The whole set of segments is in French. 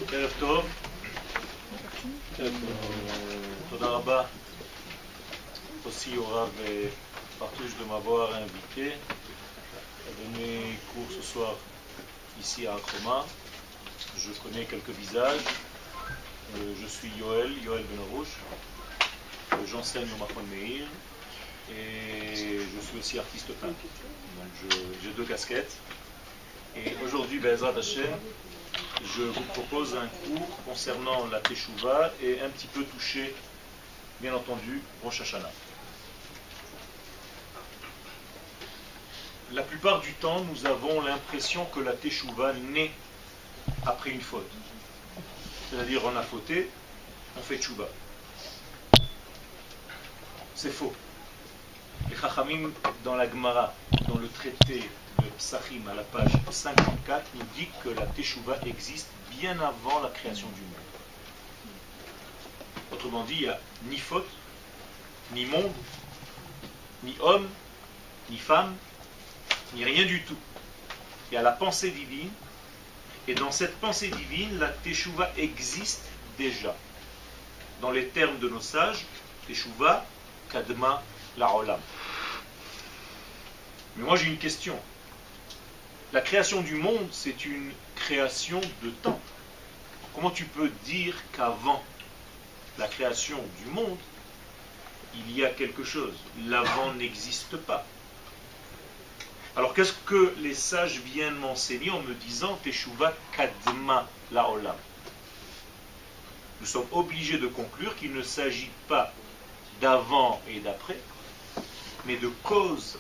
ערב טוב. תודה רבה aussi au Rav Partouche de m'avoir invité à donner cours ce soir ici à Akroma. Je connais quelques visages. Je suis Yoel Benarouche. J'enseigne au Machon Meir et je suis aussi artiste peintre. Donc j'ai deux casquettes. Et aujourd'hui, Be'ezrat Hashem, je vous propose un cours concernant la Teshuvah et un petit peu toucher, bien entendu, Rosh Hashanah. La plupart du temps, nous avons l'impression que la Teshuvah naît après une faute. C'est-à-dire, on a fauté, on fait Teshuvah. C'est faux. Les Chachamim, dans la Gemara, dans le traité de Psachim, à la page 54, nous dit que la Teshuvah existe bien avant la création du monde. Autrement dit, il n'y a ni faute, ni monde, ni homme, ni femme, ni rien du tout. Il y a la pensée divine, et dans cette pensée divine, la Teshuvah existe déjà. Dans les termes de nos sages, Teshuvah, Kadma, La'olam. Mais moi j'ai une question. La création du monde, c'est une création de temps. Comment tu peux dire qu'avant la création du monde, il y a quelque chose? L'avant n'existe pas. Alors qu'est-ce que les sages viennent m'enseigner en me disant Teshuvah Kadma La'olam? Nous sommes obligés de conclure qu'il ne s'agit pas d'avant et d'après, mais de cause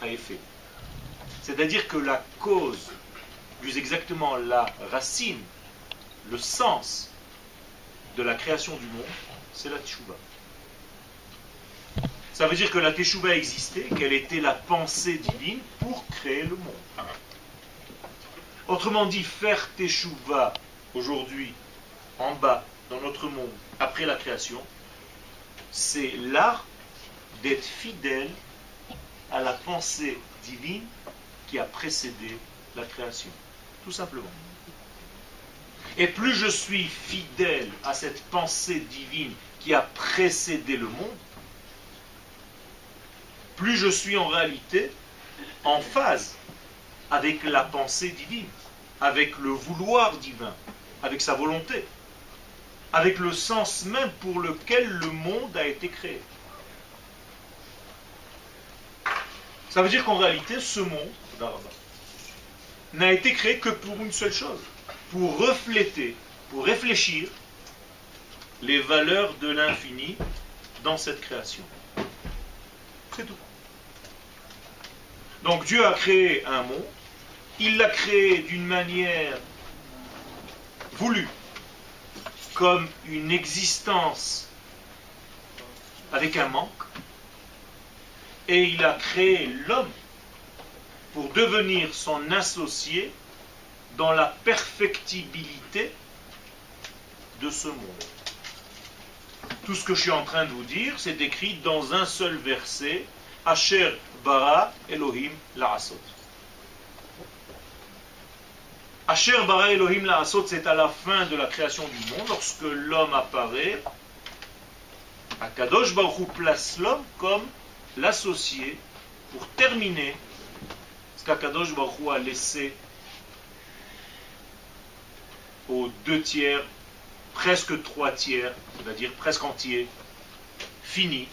à effet. C'est-à-dire que la cause, plus exactement la racine, le sens de la création du monde, c'est la Teshuvah. Ça veut dire que la Teshuvah existait, qu'elle était la pensée divine pour créer le monde. Autrement dit, faire Teshuvah aujourd'hui, en bas, dans notre monde, après la création, c'est l'art d'être fidèle à la pensée divine qui a précédé la création. Tout simplement. Et plus je suis fidèle à cette pensée divine qui a précédé le monde, plus je suis en réalité en phase avec la pensée divine, avec le vouloir divin, avec sa volonté, avec le sens même pour lequel le monde a été créé. Ça veut dire qu'en réalité, ce monde n'a été créé que pour une seule chose, pour refléter, pour réfléchir les valeurs de l'infini dans cette création. C'est tout. Donc Dieu a créé un monde, il l'a créé d'une manière voulue, comme une existence avec un manque, et il a créé l'homme pour devenir son associé dans la perfectibilité de ce monde. Tout ce que je suis en train de vous dire, c'est écrit dans un seul verset, Asher bara Elohim la'asot. Asher bara Elohim la'asot, c'est à la fin de la création du monde, lorsque l'homme apparaît, Akadosh Baruch Hu place l'homme comme l'associé pour terminer ce qu'Akadosh Baruch Hu a laissé aux 2/3, presque 3/3, c'est-à-dire presque entier, fini.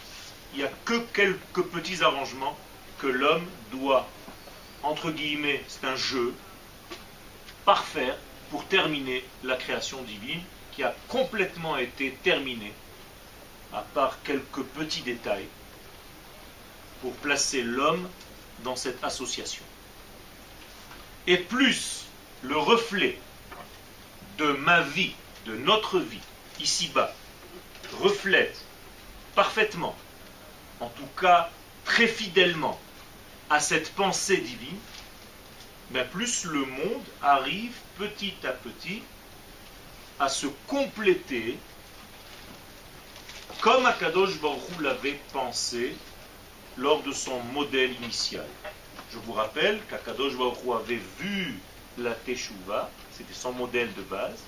Il n'y a que quelques petits arrangements que l'homme doit, entre guillemets, c'est un jeu, parfaire pour terminer la création divine qui a complètement été terminée, à part quelques petits détails, pour placer l'homme dans cette association. Et plus le reflet de ma vie, de notre vie, ici-bas, reflète parfaitement, en tout cas très fidèlement, à cette pensée divine, mais plus le monde arrive petit à petit à se compléter comme Akadosh Baruch Hu l'avait pensé lors de son modèle initial. Je vous rappelle qu'Akadosh Baruch Hu avait vu la Teshuvah, c'était son modèle de base,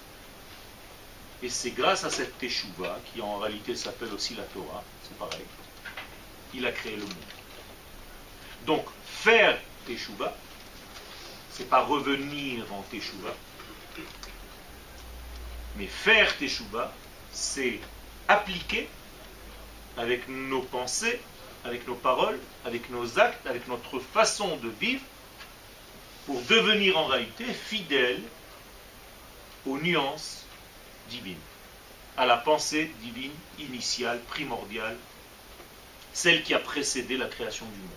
Et c'est grâce à cette Teshuvah, qui en réalité s'appelle aussi la Torah, c'est pareil, il a créé le monde. Donc, faire Teshuvah, c'est pas revenir en Teshuvah, mais faire Teshuvah, c'est appliquer avec nos pensées, avec nos paroles, avec nos actes, avec notre façon de vivre, pour devenir en réalité fidèle aux nuances divines, à la pensée divine initiale, primordiale, celle qui a précédé la création du monde.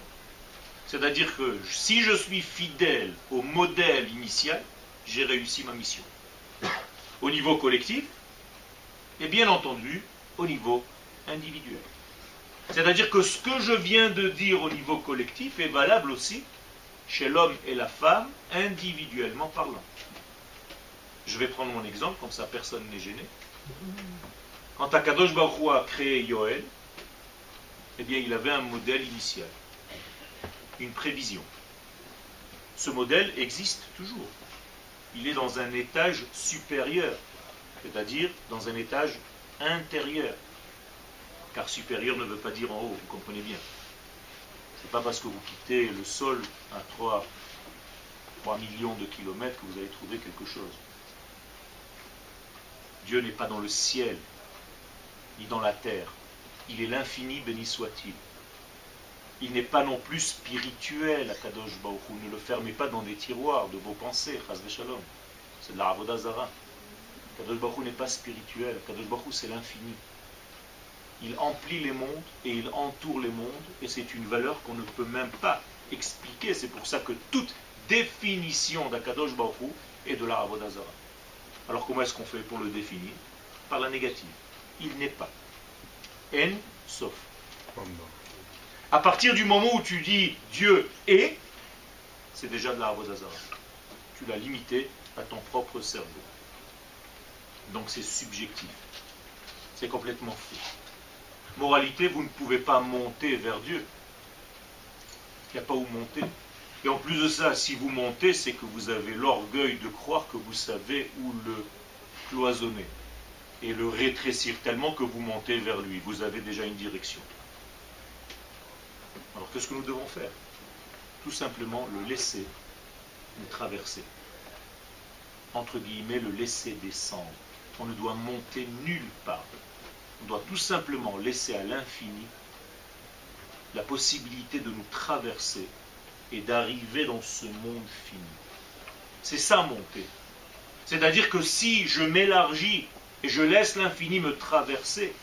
C'est-à-dire que si je suis fidèle au modèle initial, j'ai réussi ma mission. Au niveau collectif, et bien entendu, au niveau individuel. C'est-à-dire que ce que je viens de dire au niveau collectif est valable aussi chez l'homme et la femme, individuellement parlant. Je vais prendre mon exemple, comme ça personne n'est gêné. Quand Akadosh Baruch Hu a créé Yoel, eh bien il avait un modèle initial, une prévision. Ce modèle existe toujours. Il est dans un étage supérieur, c'est-à-dire dans un étage intérieur. Car supérieur ne veut pas dire en haut, vous comprenez bien. Ce n'est pas parce que vous quittez le sol à 3 millions de kilomètres que vous allez trouver quelque chose. Dieu n'est pas dans le ciel, ni dans la terre. Il est l'infini, béni soit-il. Il n'est pas non plus spirituel, Akadosh Baruch Hu. Ne le fermez pas dans des tiroirs de vos pensées, chas v'shalom. C'est de la avodah zara. Akadosh Baruch Hu n'est pas spirituel. Akadosh Baruch Hu, c'est l'infini. Il emplit les mondes et il entoure les mondes, et c'est une valeur qu'on ne peut même pas expliquer. C'est pour ça que toute définition d'Akadosh Baruch Hu est de la avodah zara. Alors comment est-ce qu'on fait pour le définir? Par la négative. Il n'est pas. En, sauf. À partir du moment où tu dis Dieu est, c'est déjà de la avodah zara. Tu l'as limité à ton propre cerveau. Donc c'est subjectif. C'est complètement faux. Moralité, vous ne pouvez pas monter vers Dieu. Il n'y a pas où monter. Et en plus de ça, si vous montez, c'est que vous avez l'orgueil de croire que vous savez où le cloisonner et le rétrécir tellement que vous montez vers lui. Vous avez déjà une direction. Alors qu'est-ce que nous devons faire? Tout simplement le laisser nous traverser. Entre guillemets, le laisser descendre. On ne doit monter nulle part. On doit tout simplement laisser à l'infini la possibilité de nous traverser et d'arriver dans ce monde fini. C'est ça monter. C'est-à-dire que si je m'élargis et je laisse l'infini me traverser,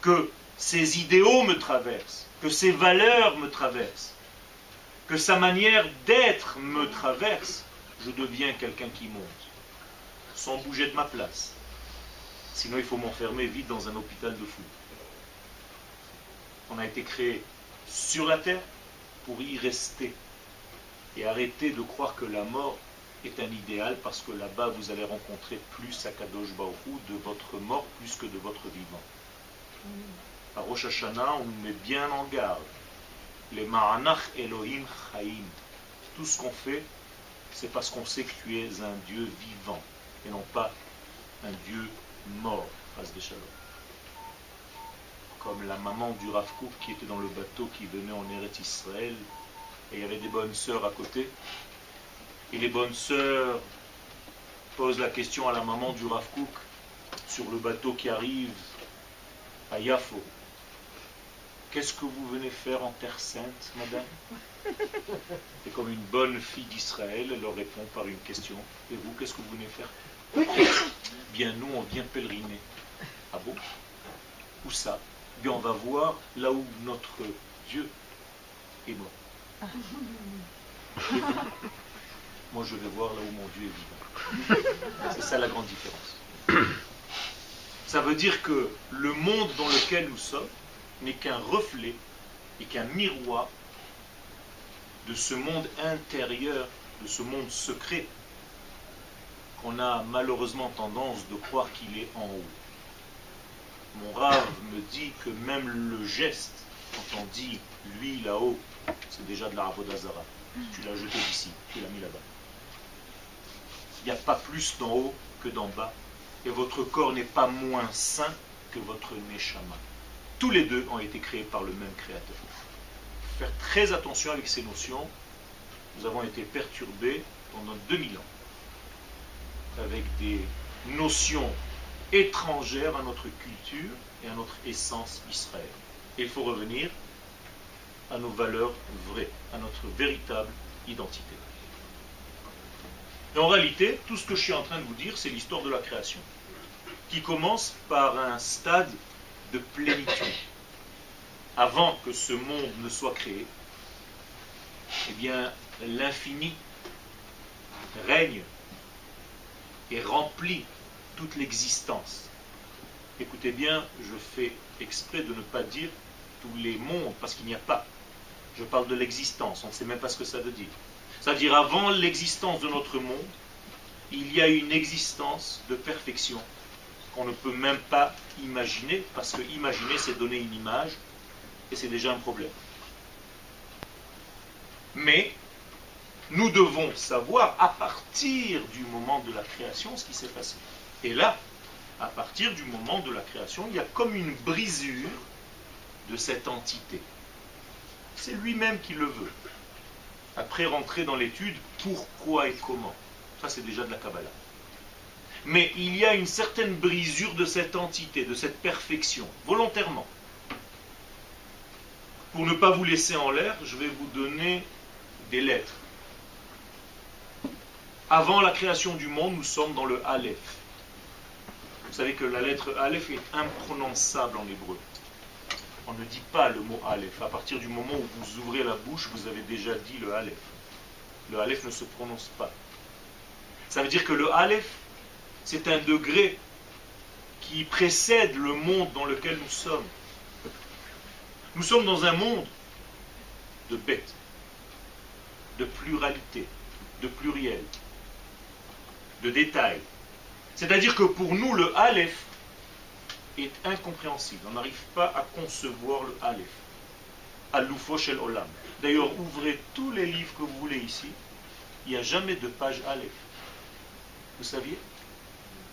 que ses idéaux me traversent, que ses valeurs me traversent, que sa manière d'être me traverse, je deviens quelqu'un qui monte, sans bouger de ma place. Sinon, il faut m'enfermer vite dans un hôpital de fous. On a été créé sur la terre pour y rester. Et arrêter de croire que la mort est un idéal, parce que là-bas, vous allez rencontrer plus Akadosh Baruch Hu de votre mort plus que de votre vivant. À Rosh Hashanah, on nous met bien en garde. Les Ma'anach Elohim Chaim. Tout ce qu'on fait, c'est parce qu'on sait que tu es un Dieu vivant, et non pas un Dieu mort, Chas v'shalom. Comme la maman du Rav Kook qui était dans le bateau qui venait en Eretz Israël, et il y avait des bonnes sœurs à côté, et les bonnes sœurs posent la question à la maman du Rav Kook sur le bateau qui arrive à Yafo. Qu'est-ce que vous venez faire en Terre Sainte, madame? Et comme une bonne fille d'Israël, elle leur répond par une question. Et vous, qu'est-ce que vous venez faire? Bien, nous, on vient pèleriner. Ah bon? Où ça? Bien, on va voir là où notre Dieu est mort. Et vous? Moi, je vais voir là où mon Dieu est vivant. C'est ça la grande différence. Ça veut dire que le monde dans lequel nous sommes n'est qu'un reflet et qu'un miroir de ce monde intérieur, de ce monde secret, qu'on a malheureusement tendance de croire qu'il est en haut. Mon Rav me dit que même le geste, quand on dit lui là-haut, c'est déjà de la avodah zara. Tu l'as jeté d'ici, tu l'as mis là-bas. Il n'y a pas plus d'en haut que d'en bas. Et votre corps n'est pas moins sain que votre neshama. Tous les deux ont été créés par le même créateur. Faire très attention avec ces notions. Nous avons été perturbés pendant 2000 ans avec des notions étrangères à notre culture et à notre essence Israël. Et il faut revenir à nos valeurs vraies, à notre véritable identité. Et en réalité, tout ce que je suis en train de vous dire, c'est l'histoire de la création, qui commence par un stade de plénitude. Avant que ce monde ne soit créé, eh bien, l'infini règne et remplit toute l'existence. Écoutez bien, je fais exprès de ne pas dire tous les mondes, parce qu'il n'y a pas. Je parle de l'existence, on ne sait même pas ce que ça veut dire. C'est-à-dire, avant l'existence de notre monde, il y a une existence de perfection qu'on ne peut même pas imaginer, parce que imaginer, c'est donner une image, et c'est déjà un problème. Mais nous devons savoir à partir du moment de la création ce qui s'est passé. Et là, à partir du moment de la création, il y a comme une brisure de cette entité. C'est lui-même qui le veut. Après rentrer dans l'étude, pourquoi et comment. Ça, c'est déjà de la Kabbalah. Mais il y a une certaine brisure de cette entité, de cette perfection, volontairement. Pour ne pas vous laisser en l'air, je vais vous donner des lettres. Avant la création du monde, nous sommes dans le Aleph. Vous savez que la lettre Aleph est imprononçable en hébreu. On ne dit pas le mot Aleph. À partir du moment où vous ouvrez la bouche, vous avez déjà dit le Aleph. Le Aleph ne se prononce pas. Ça veut dire que le Aleph, c'est un degré qui précède le monde dans lequel nous sommes. Nous sommes dans un monde de bêtes, de pluralité, de pluriel, de détails. C'est-à-dire que pour nous, le Aleph est incompréhensible. On n'arrive pas à concevoir le Aleph. Al-Lufo shel Olam. D'ailleurs, ouvrez tous les livres que vous voulez ici. Il n'y a jamais de page Aleph. Vous saviez?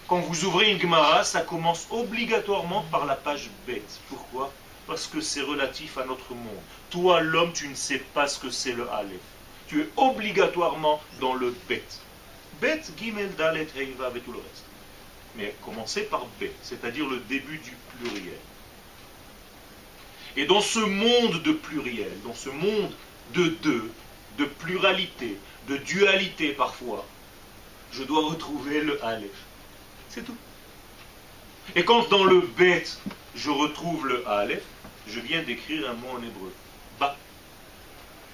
Quand vous ouvrez une Gemara, ça commence obligatoirement par la page bête. Pourquoi? Parce que c'est relatif à notre monde. Toi, l'homme, tu ne sais pas ce que c'est le Aleph. Tu es obligatoirement dans le bête. Bête, Gimel, Dalet, Heiva, et tout le reste. Mais commencez par bête, c'est-à-dire le début du pluriel. Et dans ce monde de pluriel, dans ce monde de deux, de pluralité, de dualité parfois, je dois retrouver le Aleph. C'est tout. Et quand dans le bête, je retrouve le Aleph, je viens d'écrire un mot en hébreu. Ba.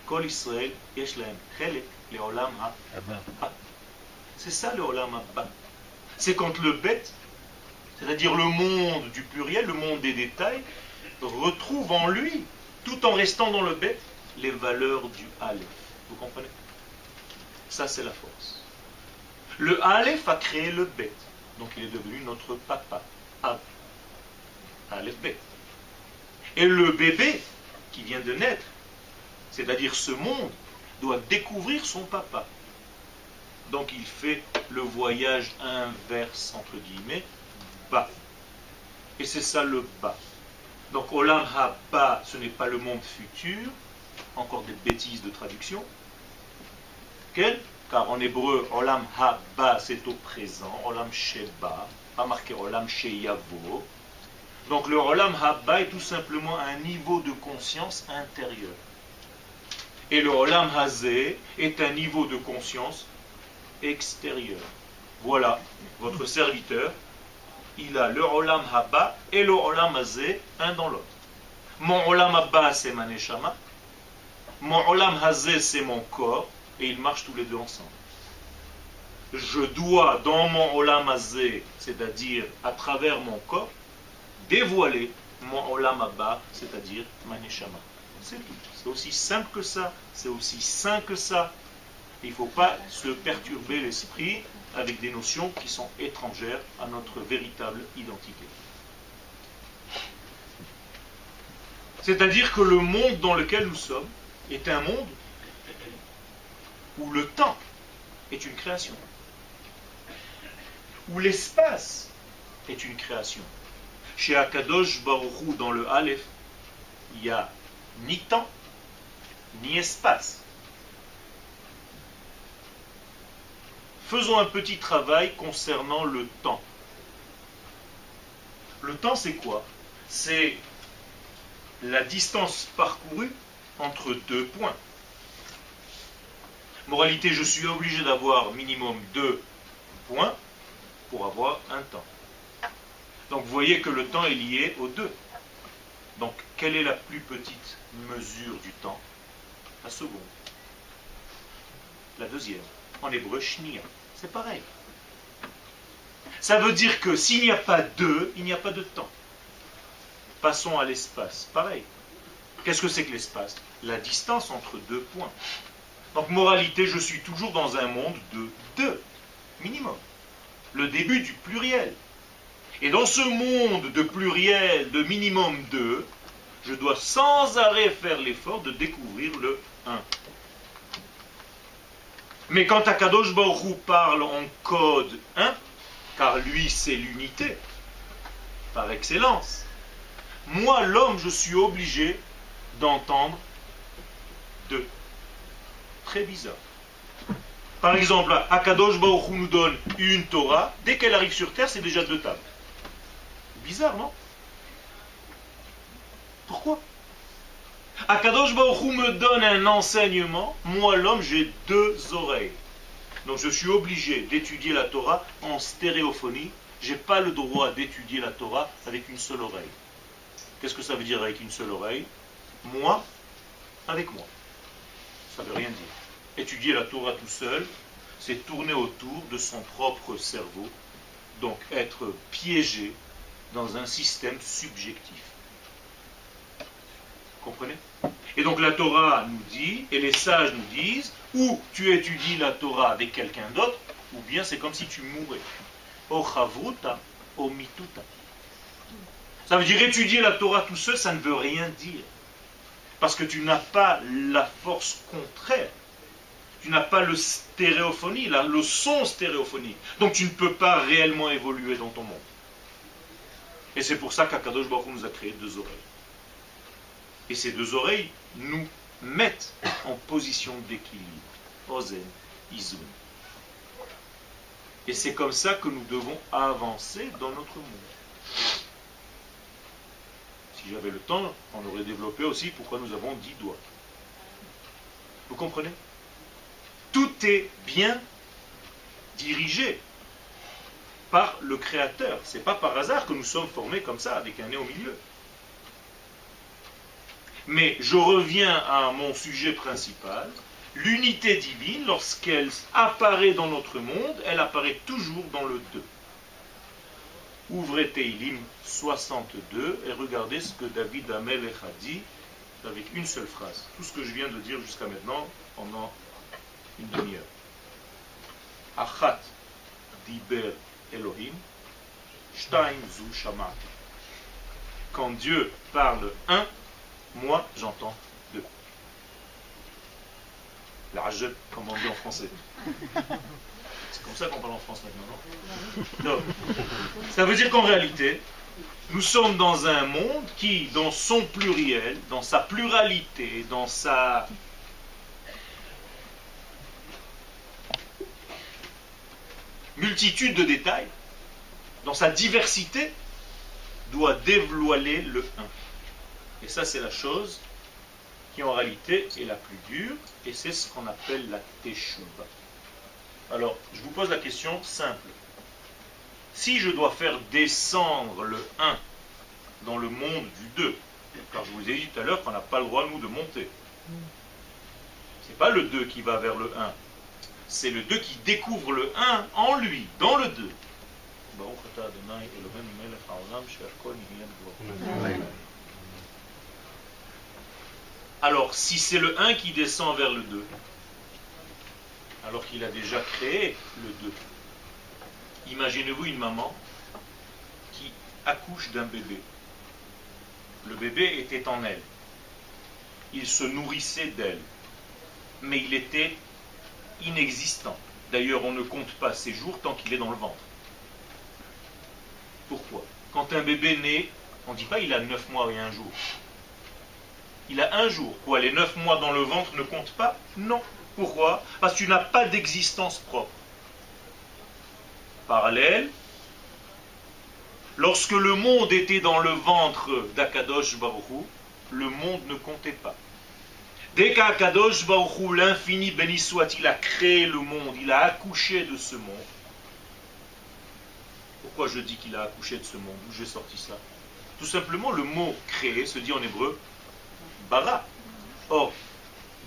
Kol Israël, yesh lahem chelek leolam ha-ba. C'est ça le olam ha-ba. C'est quand le bête, c'est-à-dire le monde du pluriel, le monde des détails, retrouve en lui, tout en restant dans le bête, les valeurs du Aleph. Vous comprenez? Ça, c'est la force. Le Aleph a créé le bête. Donc il est devenu notre papa. Aleph bête. Et le bébé qui vient de naître, c'est-à-dire ce monde, doit découvrir son papa. Donc il fait le voyage inverse, entre guillemets, bas. Et c'est ça le bas. Donc Olam ha-ba, ce n'est pas le monde futur, encore des bêtises de traduction. Quel? Car en hébreu, Olam ha-ba, c'est au présent, Olam sheba, pas marqué Olam sheyavo. Donc le Olam ha-ba est tout simplement un niveau de conscience intérieur. Et le Olam hazé est un niveau de conscience extérieur. Voilà, votre serviteur, il a le Olam haba et le Olam hazé, un dans l'autre. Mon Olam haba, c'est ma neshama. Mon Olam hazé, c'est mon corps. Et ils marchent tous les deux ensemble. Je dois, dans mon Olam hazé, c'est-à-dire à travers mon corps, dévoiler mon Olam haba, c'est-à-dire ma neshama. C'est tout. C'est aussi simple que ça, c'est aussi sain que ça. Il ne faut pas se perturber l'esprit avec des notions qui sont étrangères à notre véritable identité. C'est-à-dire que le monde dans lequel nous sommes est un monde où le temps est une création, où l'espace est une création. Chez Akadosh Baruch Hu, dans le Aleph, il n'y a ni temps, ni espace. Faisons un petit travail concernant le temps. Le temps, c'est quoi? C'est la distance parcourue entre deux points. Moralité, je suis obligé d'avoir minimum 2 points pour avoir un temps. Donc vous voyez que le temps est lié aux 2. Donc quelle est la plus petite mesure du temps? La seconde. La deuxième. En hébreu, shnia. C'est pareil. Ça veut dire que s'il n'y a pas 2, il n'y a pas de temps. Passons à l'espace. Pareil. Qu'est-ce que c'est que l'espace? La distance entre 2 points. Donc, moralité, je suis toujours dans un monde de 2, minimum. Le début du pluriel. Et dans ce monde de pluriel, de minimum 2, je dois sans arrêt faire l'effort de découvrir le 1. Mais quand Akadosh Baruch Hu parle en code 1, car lui c'est l'unité, par excellence, moi l'homme je suis obligé d'entendre 2. Très bizarre. Par exemple, Akadosh Baruch Hu nous donne une Torah, dès qu'elle arrive sur terre, c'est déjà 2 tables. Bizarre, non? Pourquoi? Akadosh Baruch Hu me donne un enseignement, moi l'homme j'ai 2 oreilles. Donc je suis obligé d'étudier la Torah en stéréophonie, je n'ai pas le droit d'étudier la Torah avec une seule oreille. Qu'est-ce que ça veut dire avec une seule oreille? Moi, avec moi. Ça ne veut rien dire. Étudier la Torah tout seul, c'est tourner autour de son propre cerveau, donc être piégé dans un système subjectif. Vous comprenez? Et donc la Torah nous dit, et les sages nous disent, ou tu étudies la Torah avec quelqu'un d'autre, ou bien c'est comme si tu mourais. O chavruta, o mituta. Ça veut dire étudier la Torah tout seul, ça ne veut rien dire. Parce que tu n'as pas la force contraire. Tu n'as pas le stéréophonie, le son stéréophonique. Donc tu ne peux pas réellement évoluer dans ton monde. Et c'est pour ça qu'Akadosh Baruch Hu nous a créé 2 oreilles. Et ces 2 oreilles nous mettent en position d'équilibre. Ozen, Izun. Et c'est comme ça que nous devons avancer dans notre monde. Si j'avais le temps, on aurait développé aussi pourquoi nous avons 10 doigts. Vous comprenez? Tout est bien dirigé par le Créateur. Ce n'est pas par hasard que nous sommes formés comme ça, avec un nez au milieu. Mais je reviens à mon sujet principal. L'unité divine, lorsqu'elle apparaît dans notre monde, elle apparaît toujours dans le 2. Ouvrez Teilim 62 et regardez ce que David Amelech a dit avec une seule phrase. Tout ce que je viens de dire jusqu'à maintenant pendant une demi-heure. Achat diber Elohim, shtaim zu shamati. Quand Dieu parle 1, moi j'entends 2. La rajette, comme on dit en français. C'est comme ça qu'on parle en France maintenant, non? Ça veut dire qu'en réalité, nous sommes dans un monde qui, dans son pluriel, dans sa pluralité, dans sa multitude de détails, dans sa diversité, doit dévoiler le 1. Et ça, c'est la chose qui, en réalité, est la plus dure, et c'est ce qu'on appelle la teshuva. Alors, je vous pose la question simple. Si je dois faire descendre le 1 dans le monde du 2, car je vous ai dit tout à l'heure qu'on n'a pas le droit, nous, de monter. Ce n'est pas le 2 qui va vers le 1. C'est le 2 qui découvre le 1 en lui, dans le 2. Alors, si c'est le 1 qui descend vers le 2, alors qu'il a déjà créé le 2, imaginez-vous une maman qui accouche d'un bébé. Le bébé était en elle. Il se nourrissait d'elle. Mais il était inexistant. D'ailleurs, on ne compte pas ses jours tant qu'il est dans le ventre. Pourquoi? Quand un bébé naît, on ne dit pas il a 9 mois et 1 jour. Il a 1 jour. Quoi, les 9 mois dans le ventre ne comptent pas? Non. Pourquoi? Parce que tu n'as pas d'existence propre. Parallèle, lorsque le monde était dans le ventre d'Akadosh Baruch Hu, le monde ne comptait pas. Dès qu'Akadosh Baruch Hu, l'infini béni soit-il, a créé le monde, il a accouché de ce monde. Pourquoi je dis qu'il a accouché de ce monde? D'où j'ai sorti ça? Tout simplement, le mot créé se dit en hébreu bara. Or,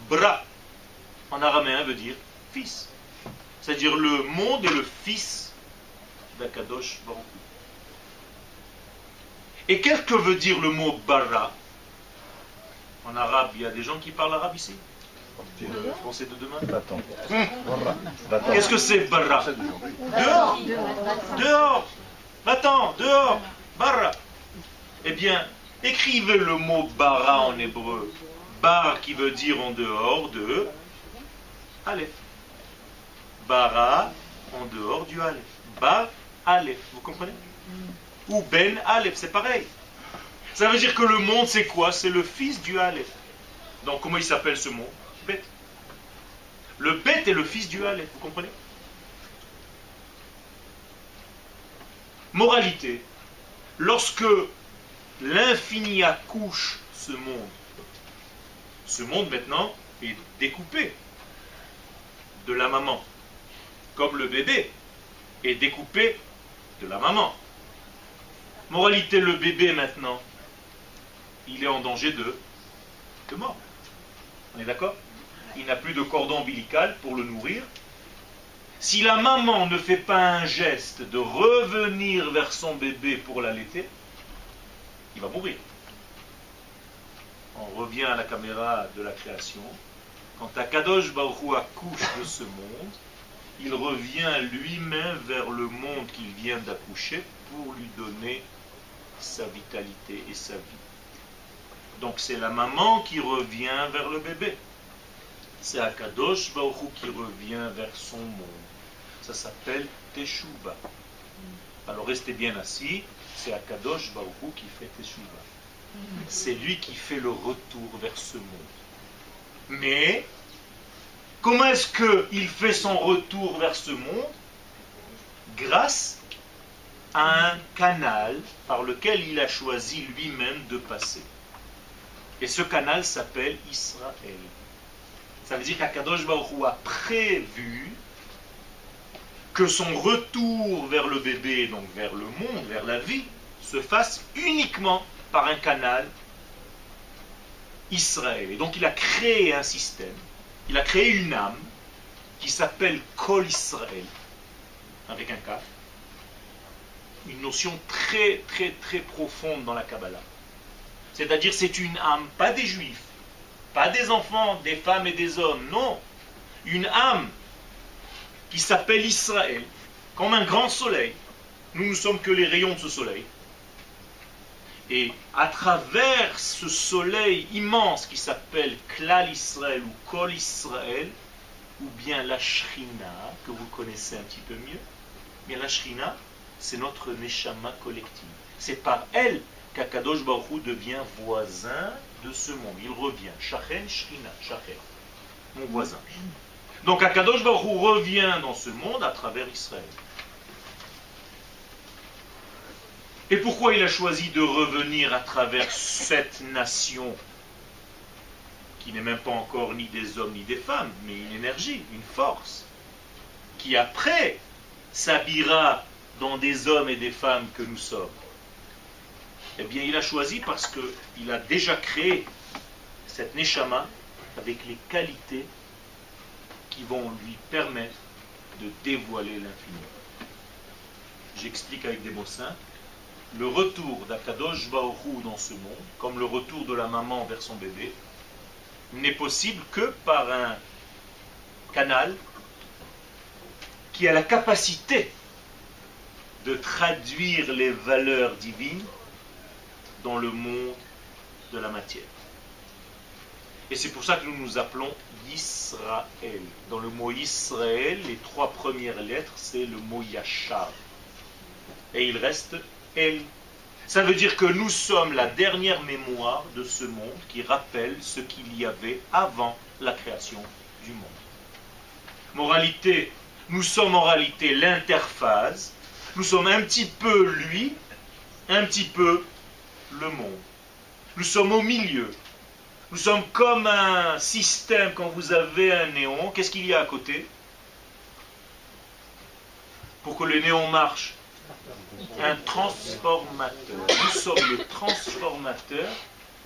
bra, en araméen, veut dire fils. C'est-à-dire le monde est le fils d'Akadosh Baruch Hu. Et qu'est-ce que veut dire le mot bara? En arabe, il y a des gens qui parlent arabe ici? Le français de demain? Qu'est-ce que c'est bara? Dehors. Dehors. Va-t'en, dehors. Bara. Eh bien, écrivez le mot bara en hébreu. Bar qui veut dire en dehors de Aleph. Bara en dehors du Aleph. Bar Aleph. Vous comprenez? Ou Ben Aleph, c'est pareil. Ça veut dire que le monde, c'est quoi? C'est le fils du Aleph. Donc, comment il s'appelle ce mot? Bet. Le Bet est le fils du Aleph, vous comprenez? Moralité. Lorsque l'infini accouche ce monde maintenant est découpé de la maman. Comme le bébé est découpé de la maman. Moralité, le bébé maintenant, il est en danger de mort. On est d'accord? Il n'a plus de cordon ombilical pour le nourrir. Si la maman ne fait pas un geste de revenir vers son bébé pour l'allaiter, il va mourir. On revient à la caméra de la création. Quand Akadosh Baruch Hu accouche de ce monde, il revient lui-même vers le monde qu'il vient d'accoucher pour lui donner sa vitalité et sa vie. Donc c'est la maman qui revient vers le bébé. C'est Akadosh Baruch Hu qui revient vers son monde. Ça s'appelle Teshuvah. Alors restez bien assis, c'est Akadosh Baruch Hu qui fait Teshuvah. C'est lui qui fait le retour vers ce monde. Mais, comment est-ce qu'il fait son retour vers ce monde? Grâce à un canal par lequel il a choisi lui-même de passer. Et ce canal s'appelle Israël. Ça veut dire qu'Akadosh Baruch Hu a prévu que son retour vers le bébé, donc vers le monde, vers la vie, se fasse uniquement par un canal Israël. Et donc il a créé un système, il a créé une âme qui s'appelle Kol Israël, avec un kaf, une notion très très très profonde dans la Kabbalah. C'est-à-dire c'est une âme, pas des juifs, pas des enfants, des femmes et des hommes, non, une âme qui s'appelle Israël, comme un grand soleil. Nous ne sommes que les rayons de ce soleil. Et à travers ce soleil immense qui s'appelle Klal Israël ou Kol Israël, ou bien la Shrina, que vous connaissez un petit peu mieux, bien la Shrina, c'est notre Neshama collective. C'est par elle qu'Akadosh Baruch Hu devient voisin de ce monde. Il revient. Shachen, Shrina, Shachen, mon voisin. Donc Akadosh Baruch Hu revient dans ce monde à travers Israël. Et pourquoi il a choisi de revenir à travers cette nation qui n'est même pas encore ni des hommes ni des femmes, mais une énergie, une force, qui après s'habillera dans des hommes et des femmes que nous sommes? Eh bien, il a choisi parce qu'il a déjà créé cette Neshama avec les qualités qui vont lui permettre de dévoiler l'infini. J'explique avec des mots simples. Le retour d'Akadosh Baruch Hu dans ce monde, comme le retour de la maman vers son bébé, n'est possible que par un canal qui a la capacité de traduire les valeurs divines dans le monde de la matière. Et c'est pour ça que nous nous appelons Israël. Dans le mot Israël, les 3 premières lettres, c'est le mot Yachar. Et il reste El. Ça veut dire que nous sommes la dernière mémoire de ce monde qui rappelle ce qu'il y avait avant la création du monde. Moralité, nous sommes en réalité l'interphase, nous sommes un petit peu lui, un petit peu le monde. Nous sommes au milieu. Nous sommes comme un système, quand vous avez un néon, qu'est-ce qu'il y a à côté? Pour que le néon marche, un transformateur. Nous sommes le transformateur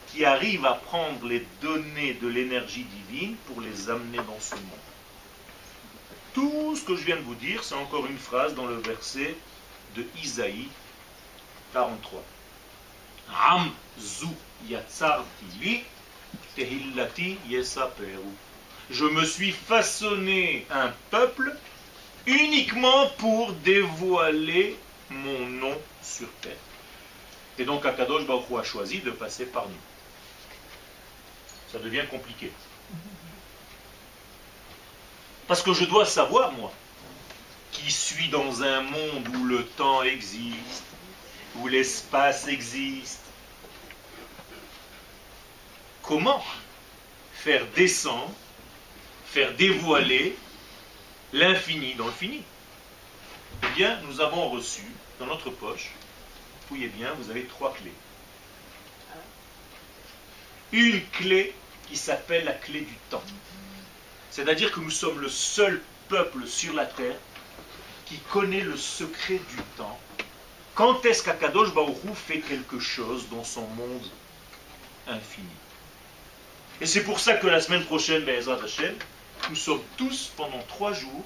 qui arrive à prendre les données de l'énergie divine pour les amener dans ce monde. Tout ce que je viens de vous dire, c'est encore une phrase dans le verset de Isaïe 43. Am zu yatzarti li tehillati yesaperu. Je me suis façonné un peuple uniquement pour dévoiler mon nom sur terre. Et donc Akadosh Baruch Hu a choisi de passer par nous. Ça devient compliqué. Parce que je dois savoir, moi, qui suis dans un monde où le temps existe, où l'espace existe, comment faire descendre, faire dévoiler l'infini dans le fini. Eh bien, nous avons reçu dans notre poche, fouillez bien, vous avez 3 clés. Une clé qui s'appelle la clé du temps. C'est-à-dire que nous sommes le seul peuple sur la terre qui connaît le secret du temps. Quand est-ce qu'Akadosh Baruch Hu fait quelque chose dans son monde infini? Et c'est pour ça que la semaine prochaine, Be'ezrat Hashem, nous sommes tous pendant 3 jours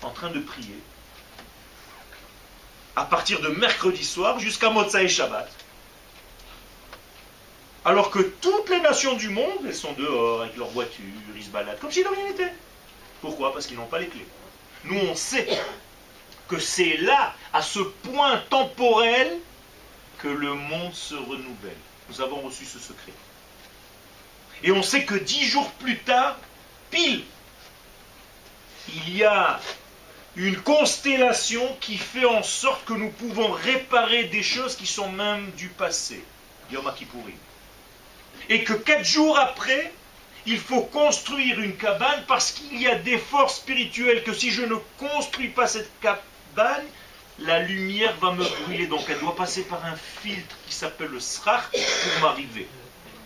en train de prier à partir de mercredi soir jusqu'à Motsai Shabbat. Alors que toutes les nations du monde, elles sont dehors avec leurs voitures, ils se baladent comme si de rien n'était. Pourquoi? Parce qu'ils n'ont pas les clés. Nous, on sait que c'est là, à ce point temporel, que le monde se renouvelle. Nous avons reçu ce secret. Et on sait que 10 jours plus tard, pile, il y a une constellation qui fait en sorte que nous pouvons réparer des choses qui sont même du passé. Yom Kippourim. Et que 4 jours après, il faut construire une cabane parce qu'il y a des forces spirituelles que si je ne construis pas cette cabane, la lumière va me brûler. Donc elle doit passer par un filtre qui s'appelle le srach pour m'arriver.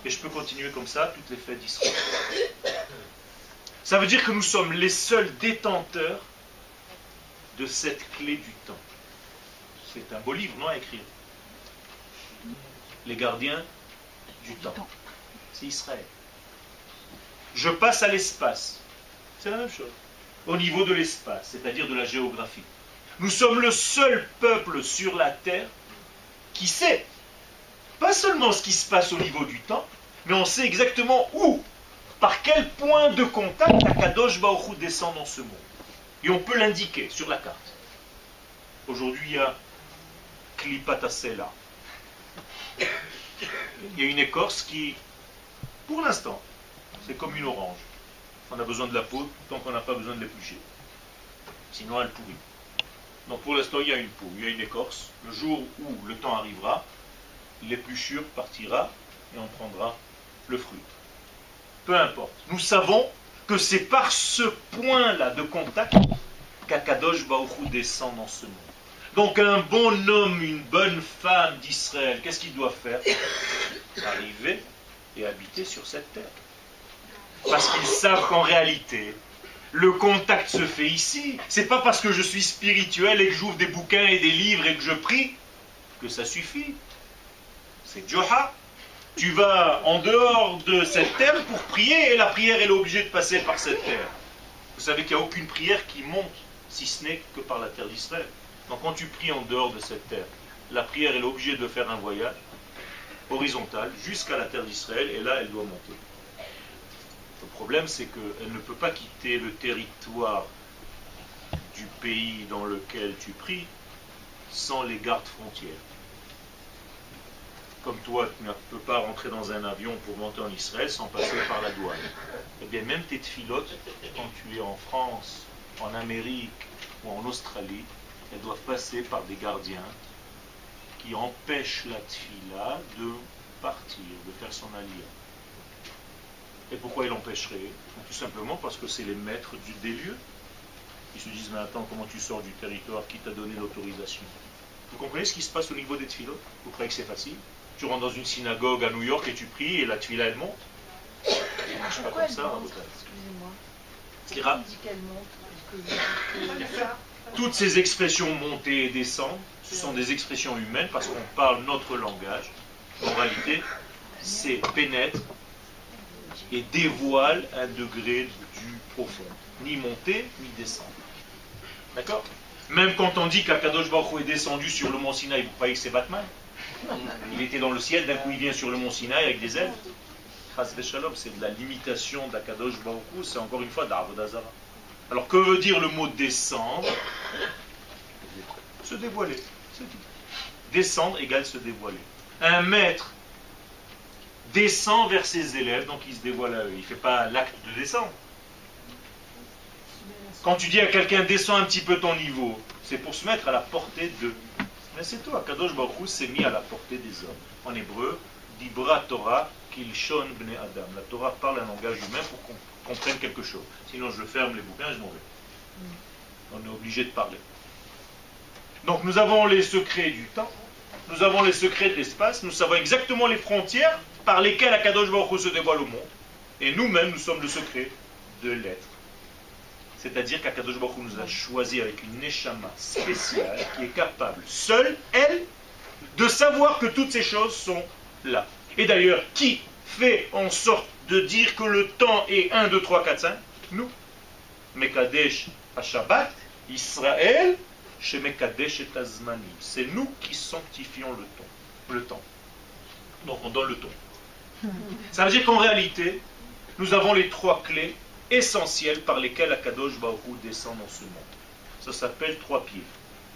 Et je peux continuer comme ça toutes les fêtes d'Israël. Ça veut dire que nous sommes les seuls détenteurs de cette clé du temps. C'est un beau livre, non, à écrire. Les gardiens du temps. C'est Israël. Je passe à l'espace. C'est la même chose. Au niveau de l'espace, c'est-à-dire de la géographie. Nous sommes le seul peuple sur la terre qui sait pas seulement ce qui se passe au niveau du temps, mais on sait exactement où, par quel point de contact Akadosh Baruch Hu descend dans ce monde. Et on peut l'indiquer sur la carte. Aujourd'hui, il y a Klipatasela. Il y a une écorce qui, pour l'instant, c'est comme une orange. On a besoin de la peau tant qu'on n'a pas besoin de l'éplucher. Sinon, elle pourrit. Donc pour l'instant, il y a une peau, il y a une écorce. Le jour où le temps arrivera, l'épluchure partira et on prendra le fruit. Peu importe. Nous savons que c'est par ce point-là de contact qu'Akadosh Baruch Hu descend dans ce monde. Donc un bon homme, une bonne femme d'Israël, qu'est-ce qu'il doit faire? Arriver et habiter sur cette terre. Parce qu'ils savent qu'en réalité, le contact se fait ici. C'est pas parce que je suis spirituel et que j'ouvre des bouquins et des livres et que je prie que ça suffit. C'est Joha. Tu vas en dehors de cette terre pour prier et la prière elle est obligée de passer par cette terre. Vous savez qu'il n'y a aucune prière qui monte si ce n'est que par la terre d'Israël. Donc quand tu pries en dehors de cette terre, la prière elle est obligée de faire un voyage horizontal jusqu'à la terre d'Israël et là elle doit monter. Le problème c'est qu'elle ne peut pas quitter le territoire du pays dans lequel tu pries sans les gardes frontières. Comme toi, tu ne peux pas rentrer dans un avion pour monter en Israël sans passer par la douane. Eh bien, même tes tfilotes, quand tu es en France, en Amérique ou en Australie, elles doivent passer par des gardiens qui empêche la tfila de partir, de faire son aliyah. Et pourquoi il empêcherait? Tout simplement parce que c'est les maîtres des lieux. Ils se disent, mais attends, comment tu sors du territoire? Qui t'a donné l'autorisation? Vous comprenez ce qui se passe au niveau des tfilotes? Vous croyez que c'est facile? Tu rentres dans une synagogue à New York et tu pries et la tfila elle monte? Ça ne marche pas comme ça. Excusez-moi. Toutes ces expressions monter et descendre, ce sont des expressions humaines parce qu'on parle notre langage. En réalité, c'est pénètre et dévoile un degré du profond. Ni monter, ni descendre. D'accord? Même quand on dit qu'Akadosh Baruch Hu est descendu sur le mont Sinaï, vous croyez que c'est Batman? Il était dans le ciel, d'un coup il vient sur le mont Sinaï avec des ailes. Chas v'shalom, c'est de la limitation d'Akadosh Baruch Hu, c'est encore une fois d'Avodah Zara. Alors que veut dire le mot descendre? Se dévoiler, c'est tout. Descendre égale se dévoiler. Un maître descend vers ses élèves, donc il se dévoile à eux. Il ne fait pas l'acte de descendre. Quand tu dis à quelqu'un descends un petit peu ton niveau, c'est pour se mettre à la portée d'eux. Mais c'est tout, Akadosh Baruch Hu s'est mis à la portée des hommes. En hébreu, Dibra Torah Kilshon Bnei Adam. La Torah parle un langage humain pour qu'on comprenne quelque chose. Sinon je ferme les bouquins et je m'en vais. On est obligé de parler. Donc nous avons les secrets du temps, nous avons les secrets de l'espace, nous savons exactement les frontières par lesquelles Akadosh Baruch Hu se dévoile au monde. Et nous-mêmes, nous sommes le secret de l'être. C'est-à-dire qu'Akadosh Baruch Hu nous a choisi avec une neshama spéciale qui est capable, seule, elle, de savoir que toutes ces choses sont là. Et d'ailleurs, qui fait en sorte de dire que le temps est 1, 2, 3, 4, 5? Nous. Mekadesh à Shabbat, Israël, chez Mekadesh et Azmani. C'est nous qui sanctifions le temps. Donc on donne le ton. Ça veut dire qu'en réalité, nous avons les 3 clés essentielles par lesquelles Akadosh Baruch Hu descend dans ce monde. Ça s'appelle 3 pieds.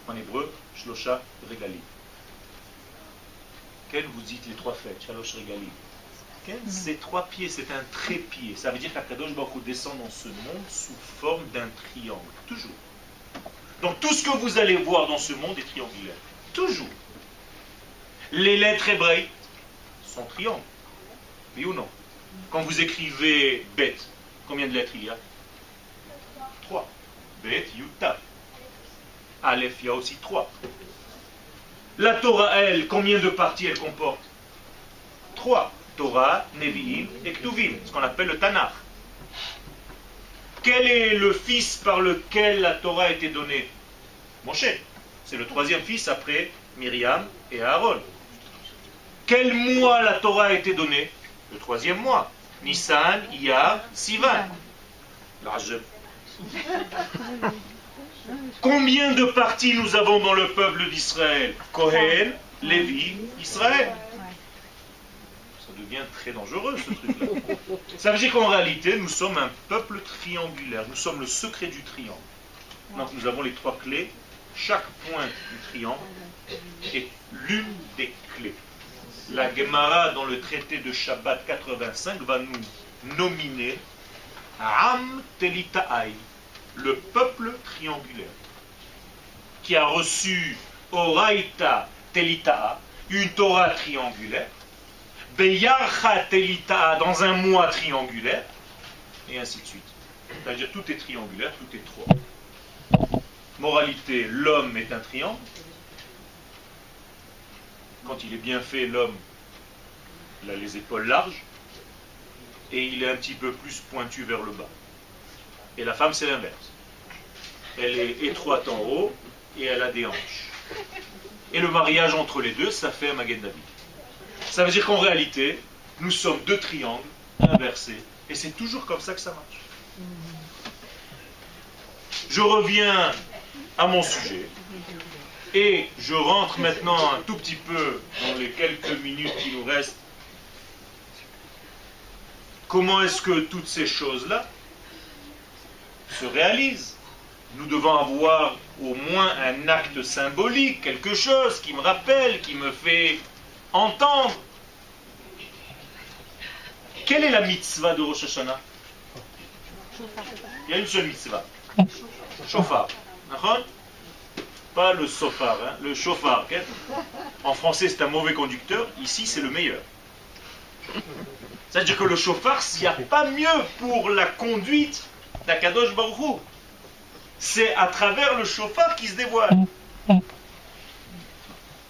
En hébreu, Shlosha Regalim. Quel vous dites les 3 fêtes? Shalosh Regalim. Ces 3 pieds, c'est un trépied. Ça veut dire qu'Akadosh Baruch Hu descend dans ce monde sous forme d'un triangle. Toujours. Donc tout ce que vous allez voir dans ce monde est triangulaire. Toujours. Les lettres hébraïques sont triangles. Oui ou non? Quand vous écrivez Bet, combien de lettres il y a? 3. Bet, Yuta. Aleph, il y a aussi 3. La Torah, elle, combien de parties elle comporte? 3. Torah, Nevi'im et Ktuvim, ce qu'on appelle le Tanakh. Quel est le fils par lequel la Torah a été donnée? Moshe. C'est le 3e fils après Myriam et Aaron. Quel mois la Torah a été donnée? Le 3e mois. Nissan, Iyar, Sivan. L'Ajab. Combien de parties nous avons dans le peuple d'Israël? Kohen, Lévi, Israël. Ça devient très dangereux ce truc-là. Ça veut dire qu'en réalité, nous sommes un peuple triangulaire. Nous sommes le secret du triangle. Donc nous avons les 3 clés. Chaque pointe du triangle est l'une des clés. La Gemara, dans le traité de Shabbat 85, va nous nominer Am Telitaï, le peuple triangulaire, qui a reçu Oraita Telita'a, une Torah triangulaire, Beyarcha Telita'a, dans un mois triangulaire, et ainsi de suite. C'est-à-dire tout est triangulaire, tout est 3. Moralité, l'homme est un triangle. Quand il est bien fait, l'homme, il a les épaules larges et il est un petit peu plus pointu vers le bas. Et la femme, c'est l'inverse. Elle est étroite en haut et elle a des hanches. Et le mariage entre les deux, ça fait un Magen David. Ça veut dire qu'en réalité, nous sommes 2 triangles inversés et c'est toujours comme ça que ça marche. Je reviens à mon sujet. Et je rentre maintenant un tout petit peu dans les quelques minutes qui nous restent. Comment est-ce que toutes ces choses-là se réalisent? Nous devons avoir au moins un acte symbolique, quelque chose qui me rappelle, qui me fait entendre. Quelle est la mitzvah de Rosh Hashanah? Il y a une seule mitzvah. Shofar. pas le sofar, hein, le chauffard. Okay? En français, c'est un mauvais conducteur. Ici, c'est le meilleur. C'est-à-dire que le chauffard, il n'y a pas mieux pour la conduite d'Akadosh Baruch Hu. C'est à travers le chauffard qui se dévoile.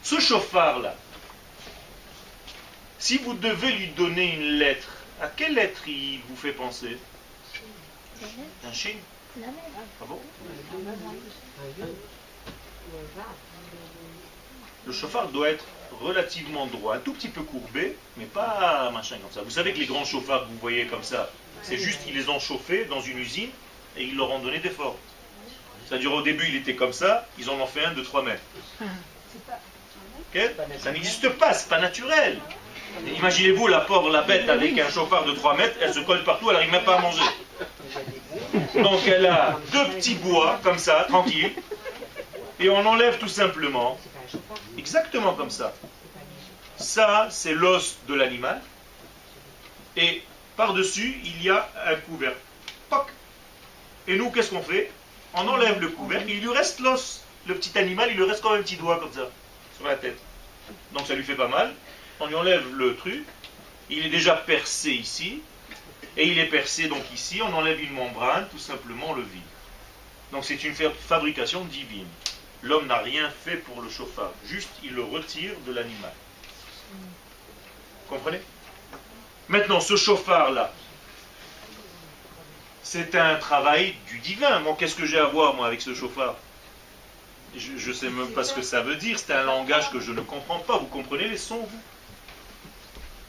Ce chauffard-là, si vous devez lui donner une lettre, à quelle lettre il vous fait penser? Un shin? Ah bon? Le chauffard doit être relativement droit, un tout petit peu courbé, mais pas machin comme ça. Vous savez que les grands chauffards que vous voyez comme ça, c'est juste qu'ils les ont chauffés dans une usine et ils leur ont donné des formes. C'est-à-dire au début il était comme ça, ils en ont fait un de 3 mètres. Okay? Ça n'existe pas, c'est pas naturel. Imaginez-vous la pauvre, la bête avec un chauffard de 3 mètres, elle se colle partout, elle n'arrive même pas à manger. Donc elle a 2 petits bois, comme ça, tranquille, et on enlève tout simplement, exactement comme ça. Ça, c'est l'os de l'animal, et par-dessus, il y a un couvercle. Toc. Et nous, qu'est-ce qu'on fait? On enlève le couvercle, et il lui reste l'os. Le petit animal, il lui reste quand même un petit doigt, comme ça, sur la tête. Donc ça lui fait pas mal. On lui enlève le truc, il est déjà percé ici, et il est percé donc ici, on enlève une membrane, tout simplement on le vide. Donc c'est une fabrication divine. L'homme n'a rien fait pour le chauffard, juste il le retire de l'animal. Comprenez? Maintenant ce chauffard-là, c'est un travail du divin. Moi, qu'est-ce que j'ai à voir moi avec ce chauffard? Je ne sais même pas ce que ça veut dire, c'est un langage que je ne comprends pas. Vous comprenez les sons, vous?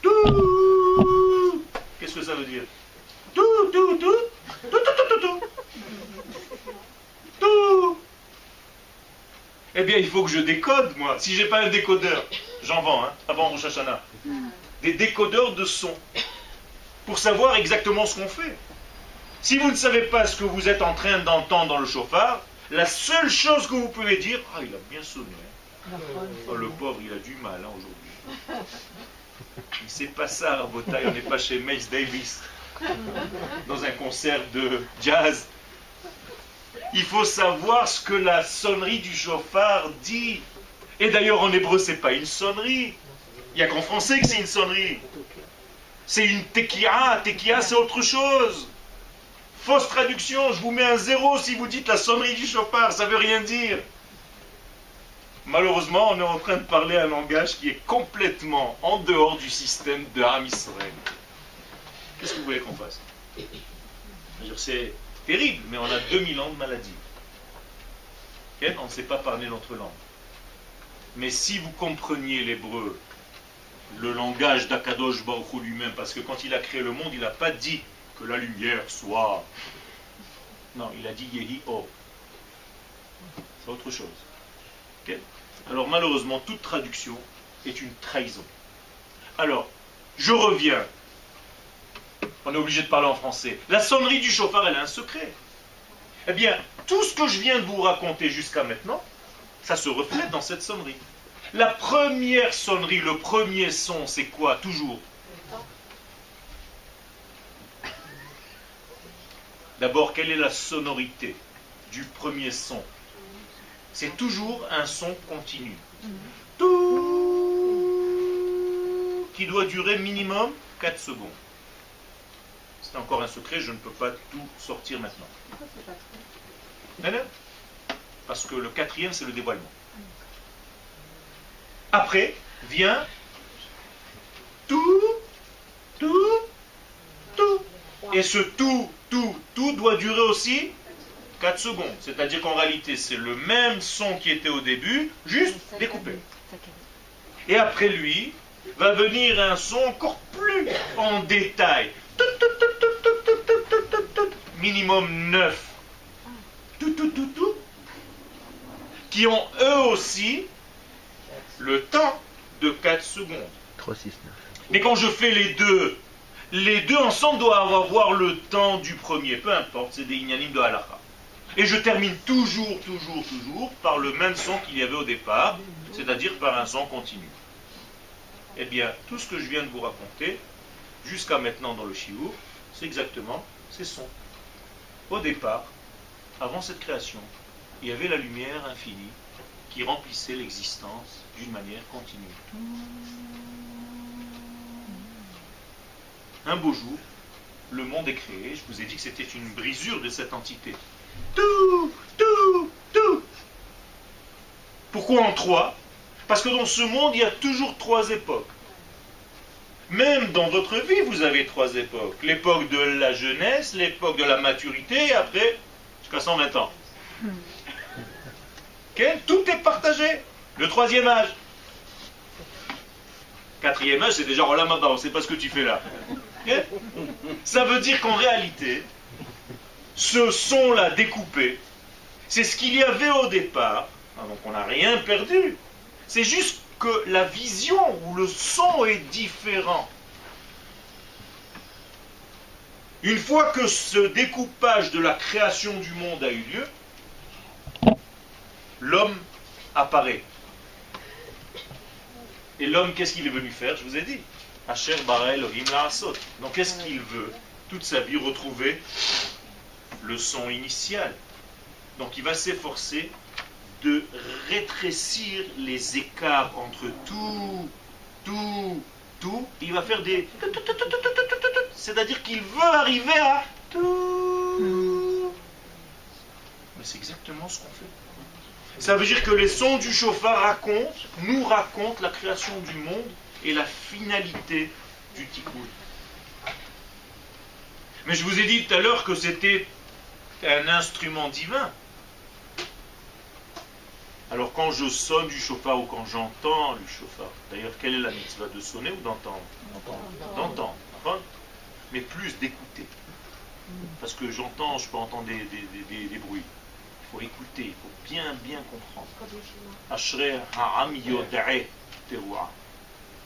Tout. Qu'est-ce que ça veut dire? Tout, tout, tout, tout, tout, tout, tout, tout. Eh bien, il faut que je décode, moi. Si j'ai pas un décodeur, j'en vends, hein, avant Rosh Hashanah. Des décodeurs de son. Pour savoir exactement ce qu'on fait. Si vous ne savez pas ce que vous êtes en train d'entendre dans le chauffard, la seule chose que vous pouvez dire, ah, il a bien sonné. Oh, le pauvre, il a du mal hein, aujourd'hui. C'est pas ça, Rabotai, on n'est pas chez Miles Davis, dans un concert de jazz. Il faut savoir ce que la sonnerie du chauffard dit. Et d'ailleurs, en hébreu, c'est pas une sonnerie. Il n'y a qu'en français que c'est une sonnerie. C'est une tekiah. Tekiah, c'est autre chose. Fausse traduction, je vous mets un 0 si vous dites la sonnerie du chauffard, ça veut rien dire. Malheureusement, on est en train de parler un langage qui est complètement en dehors du système de Ham Israël. Qu'est-ce que vous voulez qu'on fasse? C'est terrible, mais on a 2000 ans de maladie. Okay? On ne sait pas parler notre langue. Mais si vous compreniez l'hébreu, le langage d'Akadosh Baruch Hu lui-même, parce que quand il a créé le monde, il n'a pas dit que la lumière soit... Non, il a dit Yehi Or. C'est autre chose. Okay? Alors malheureusement, toute traduction est une trahison. Alors, je reviens. On est obligé de parler en français. La sonnerie du chauffard, elle a un secret. Eh bien, tout ce que je viens de vous raconter jusqu'à maintenant, ça se reflète dans cette sonnerie. La première sonnerie, le premier son, c'est quoi, toujours? D'abord, quelle est la sonorité du premier son? C'est toujours un son continu. Tout, qui doit durer minimum 4 secondes. C'est encore un secret, je ne peux pas tout sortir maintenant. Non, non. Parce que le 4e, c'est le dévoilement. Après, vient tout, tout, tout. Et ce tout, tout doit durer aussi 4 secondes. C'est-à-dire qu'en réalité, c'est le même son qui était au début, juste découpé. Et après lui, va venir un son encore plus en détail. Minimum 9. Tout. Qui ont eux aussi le temps de 4 secondes. 3, 6, 9. Mais quand je fais les deux ensemble doivent avoir le temps du premier. Peu importe, c'est des inyanim de halakha. Et je termine toujours par le même son qu'il y avait au départ, c'est-à-dire par un son continu. Eh bien, tout ce que je viens de vous raconter, jusqu'à maintenant dans le shiur, c'est exactement ces sons. Au départ, avant cette création, il y avait la lumière infinie qui remplissait l'existence d'une manière continue. Un beau jour, le monde est créé. Je vous ai dit que c'était une brisure de cette entité. Tout. Pourquoi en trois? Parce que dans ce monde, il y a toujours trois époques. Même dans votre vie, vous avez trois époques. L'époque de la jeunesse, l'époque de la maturité, et après, jusqu'à 120 ans. Okay? Tout est partagé. Le troisième âge. Quatrième âge, c'est déjà Olam Haba, on ne sait pas ce que tu fais là. Okay? Ça veut dire qu'en réalité, ce son-là découpé, c'est ce qu'il y avait au départ. Donc on n'a rien perdu. C'est juste que la vision ou le son est différent. Une fois que ce découpage de la création du monde a eu lieu, l'homme apparaît. Et l'homme, qu'est-ce qu'il est venu faire? Je vous ai dit. Asher bara Elohim la'asot. Donc qu'est-ce qu'il veut? Toute sa vie retrouver le son initial. Donc il va s'efforcer de rétrécir les écarts entre tout. Il va faire des... C'est-à-dire qu'il veut arriver à tout. Mais c'est exactement ce qu'on fait. Ça veut dire que les sons du chauffard nous racontent la création du monde et la finalité du tikkun. Mais je vous ai dit tout à l'heure que c'était un instrument divin. Alors quand je sonne du chauffard ou quand j'entends le chauffard, d'ailleurs quelle est la mitzvah, de sonner ou d'entendre? D'entendre. Mais plus d'écouter. Parce que j'entends, je peux entendre des bruits. Il faut écouter, il faut bien comprendre. Ashrei ha'am yoda'eh teruah.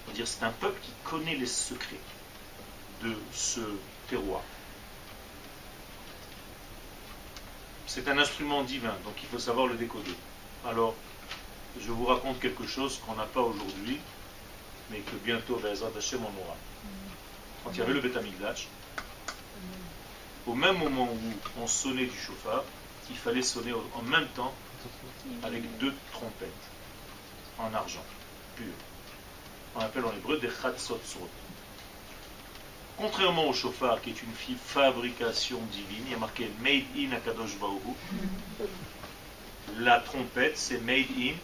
C'est-à-dire c'est un peuple qui connaît les secrets de ce terroir. C'est un instrument divin, donc il faut savoir le décoder. Alors, je vous raconte quelque chose qu'on n'a pas aujourd'hui, mais que bientôt, Be'ezrat Hashem, on aura. Quand il y avait le Beth Amikdash, au même moment où on sonnait du chauffard, il fallait sonner en même temps avec 2 trompettes en argent pur. On appelle en hébreu des chatzotzot. Contrairement au chauffard, qui est une fabrication divine, il y a marqué Made in Akadosh Baruch Hu. La trompette, c'est Made in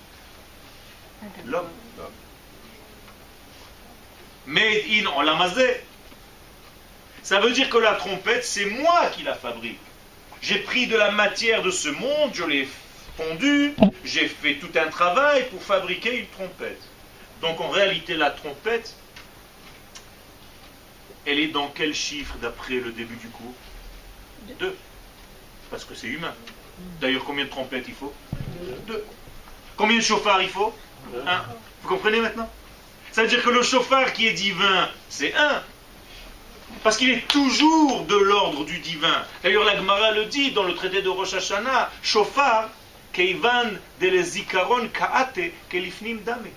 l'homme. Made in Olam Hazeh. Ça veut dire que la trompette, c'est moi qui la fabrique. J'ai pris de la matière de ce monde, je l'ai fondue, j'ai fait tout un travail pour fabriquer une trompette. Donc en réalité, la trompette, elle est dans quel chiffre d'après le début du cours? 2. Parce que c'est humain. D'ailleurs, combien de trompettes il faut? 2. Combien de chauffards il faut? 1. Vous comprenez maintenant? Ça veut dire que le chauffard qui est divin, c'est 1. Parce qu'il est toujours de l'ordre du divin. D'ailleurs, la Gemara le dit dans le traité de Rosh Hashanah, chauffard, keivan de zikaron kaate kelifnim dame.